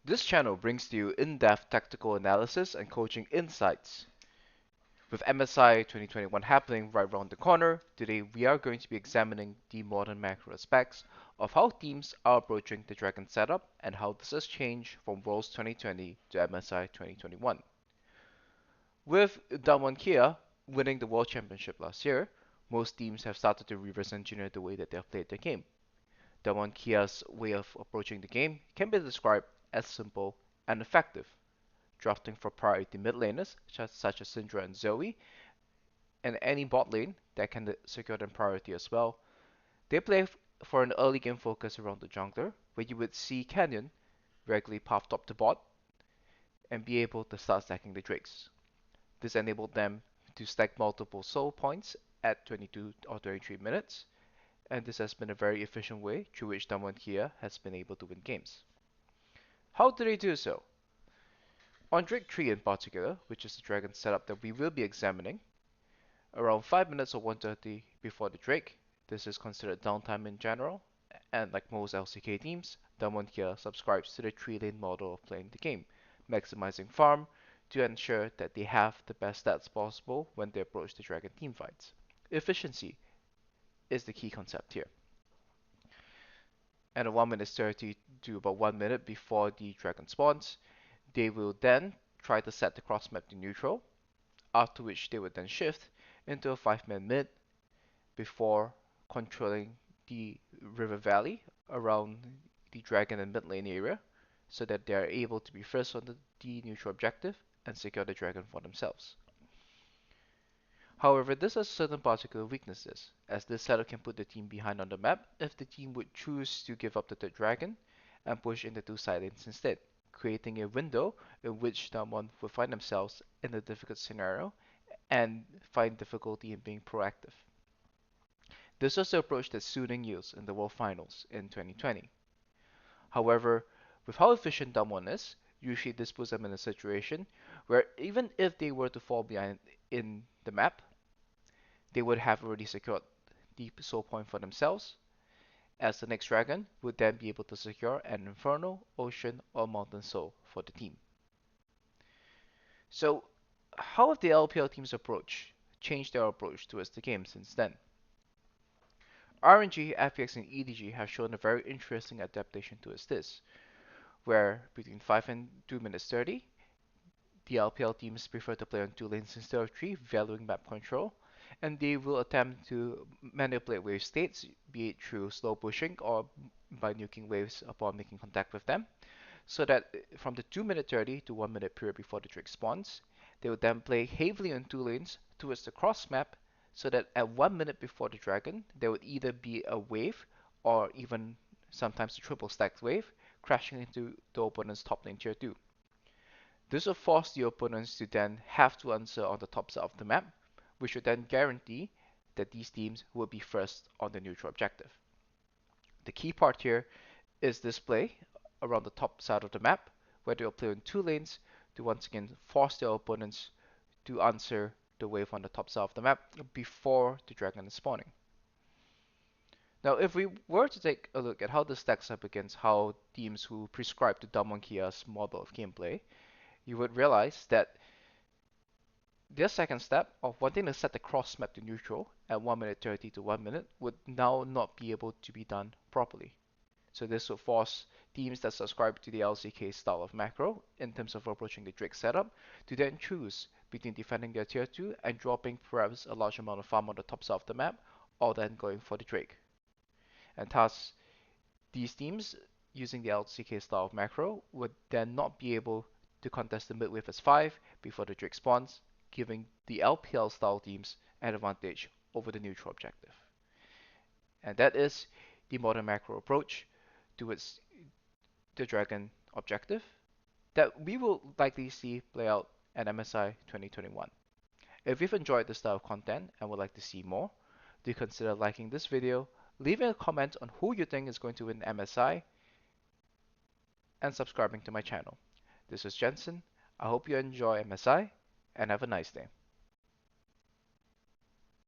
This channel brings to you in-depth tactical analysis and coaching insights. With MSI 2021 happening right around the corner, today we are going to be examining the modern macro aspects of how teams are approaching the Dragon setup and how this has changed from Worlds 2020 to MSI 2021. With Damwon Kia winning the World Championship last year, most teams have started to reverse engineer the way that they have played their game. Damwon Kia's way of approaching the game can be described as simple and effective, drafting for priority mid laners such as Syndra and Zoe, and any bot lane that can secure them priority as well. They play for an early game focus around the jungler, where you would see Canyon regularly pop top to bot and be able to start stacking the drakes. This enabled them to stack multiple soul points at 22 or 23 minutes, and this has been a very efficient way through which Damwon Kia has been able to win games. How do they do so? On Drake 3 in particular, which is the Dragon setup that we will be examining, around 5 minutes or 130 before the Drake, this is considered downtime in general, and like most LCK teams, Damwon Kia subscribes to the 3-lane model of playing the game, maximizing farm to ensure that they have the best stats possible when they approach the Dragon teamfights. Efficiency is the key concept here. And at 1 minute 30 to about 1 minute before the Dragon spawns, they will then try to set the cross map to neutral, after which they would then shift into a 5-man mid before controlling the river valley around the dragon and mid lane area so that they are able to be first on the neutral objective and secure the dragon for themselves. However, this has certain particular weaknesses, as this setup can put the team behind on the map if the team would choose to give up the third dragon and push into two side lanes instead, creating a window in which someone would find themselves in a difficult scenario and find difficulty in being proactive. This was the approach that Suning used in the World Finals in 2020. However, with how efficient Damwon is, usually this puts them in a situation where even if they were to fall behind in the map, they would have already secured the soul point for themselves, as the next dragon would then be able to secure an Inferno, Ocean, or Mountain Soul for the team. So, how have the LPL team's approach changed their approach towards the game since then? RNG, FPX, and EDG have shown a very interesting adaptation towards this, where between 5 and 2 minutes 30, the LPL teams prefer to play on 2 lanes instead of 3, valuing map control, and they will attempt to manipulate wave states, be it through slow pushing or by nuking waves upon making contact with them, so that from the 2 minute 30 to 1 minute period before the trick spawns, they will then play heavily on 2 lanes towards the cross map, so that at 1 minute before the dragon, there would either be a wave or even sometimes a triple stacked wave crashing into the opponent's top lane tier 2. This will force the opponents to then have to answer on the top side of the map, which would then guarantee that these teams will be first on the neutral objective. The key part here is this play around the top side of the map, where they'll play on 2 lanes to once again force their opponents to answer the wave on the top side of the map before the dragon is spawning. Now, if we were to take a look at how this stacks up against how teams who prescribe to Damwon Kia's model of gameplay, you would realize that their second step of wanting to set the cross map to neutral at 1 minute 30 to 1 minute would now not be able to be done properly. So this would force teams that subscribe to the LCK style of macro in terms of approaching the Drake setup to then choose between defending their tier 2 and dropping perhaps a large amount of farm on the top side of the map, or then going for the Drake. And thus, these teams using the LCK style of macro would then not be able to contest the mid wave as 5 before the Drake spawns, giving the LPL style teams an advantage over the neutral objective. And that is the modern macro approach towards the Dragon objective that we will likely see play out at MSI 2021. If you've enjoyed this style of content and would like to see more, do consider liking this video, leaving a comment on who you think is going to win MSI, and subscribing to my channel. This is Jensen. I hope you enjoy MSI and have a nice day.